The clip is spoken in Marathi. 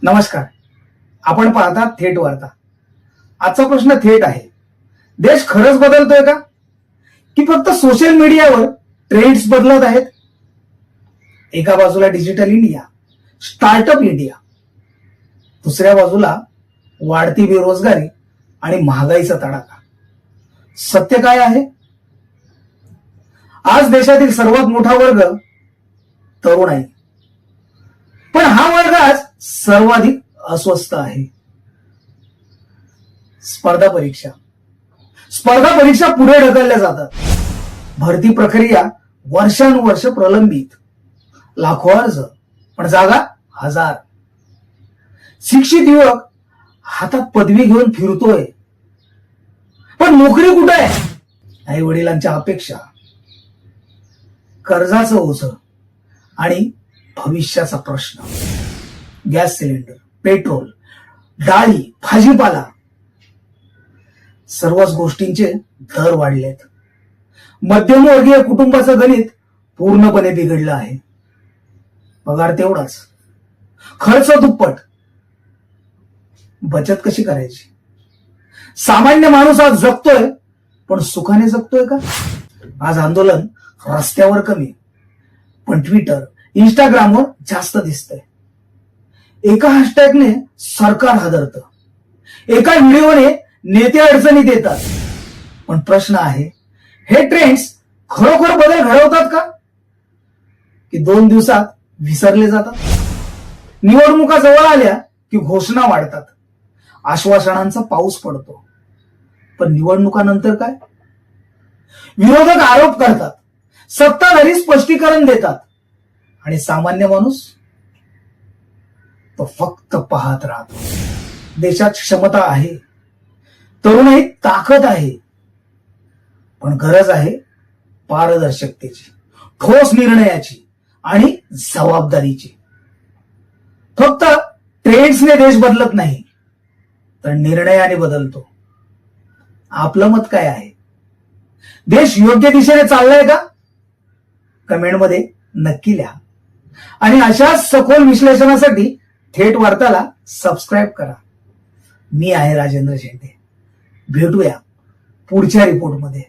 नमस्कार. आपण पाहता थेट वार्ता. आजचा प्रश्न थेट आहे. देश खरंच बदलतोय का, की फक्त सोशल मीडियावर ट्रेंड्स बदलत आहेत? एका बाजूला डिजिटल इंडिया, स्टार्टअप इंडिया, दुसऱ्या बाजूला वाढती बेरोजगारी आणि महागाईचा तडाखा. सत्य काय आहे? आज देशातील सर्वात मोठा वर्ग तरुण आहे, पण हा वर्ग आज सर्वाधिक अस्वस्थ आहे. स्पर्धा परीक्षा पुढे ढकलल्या जातात. भरती प्रक्रिया वर्षानुवर्ष प्रलंबित. लाखो अर्ज पण जागा हजार. शिक्षित युवक हातात पदवी घेऊन फिरतोय, पण नोकरी कुठे आहे? आई वडिलांच्या अपेक्षा, कर्जाचं ओझं आणि भविष्याचा प्रश्न. गॅस सिलेंडर, पेट्रोल, डाळी, भाजीपाला, सर्वच गोष्टींचे दर वाढलेत. मध्यमवर्गीय कुटुंबाचं गणित पूर्णपणे बिघडलं आहे. पगार तेवढाच, खर्च दुप्पट. बचत कशी करायची? सामान्य माणूस आज जगतोय, पण सुखाने जगतोय का? आज आंदोलन रस्त्यावर कमी, पण ट्विटर, इंस्टाग्रामवर जास्त दिसतंय. एका हॅशटॅगने सरकार हादरतं, एका व्हिडिओने नेते अडचणीत येतात. पण प्रश्न आहे, हे ट्रेंड्स खरोखर बदल घडवतात का, की 2 दिवसात विसरले जातात? निवडणुका जवळ आल्या की घोषणा वाढतात, आश्वासनांचा पाऊस पडतो. पण निवडणुकानंतर काय? विरोधक आरोप करतात, सत्ताधारी स्पष्टीकरण देतात, आणि सामान्य माणूस तो फक्त पाहत राहतो. देशात क्षमता आहे, तरुणाईत ताकद आहे, पण गरज आहे पारदर्शकतेची, ठोस निर्णयाची आणि जबाबदारीची. फक्त ट्रेंड्सने देश बदलत नाही, तर निर्णयाने बदलतो. आपलं मत काय आहे? देश योग्य दिशेने चाललाय का? कमेंटमध्ये नक्की लिहा. आणि अशाच सखोल विश्लेषणासाठी थेट वार्ताला सबस्क्राईब करा. मी आहे राजेंद्र शेंडे. भेटूया पुढच्या रिपोर्टमध्ये.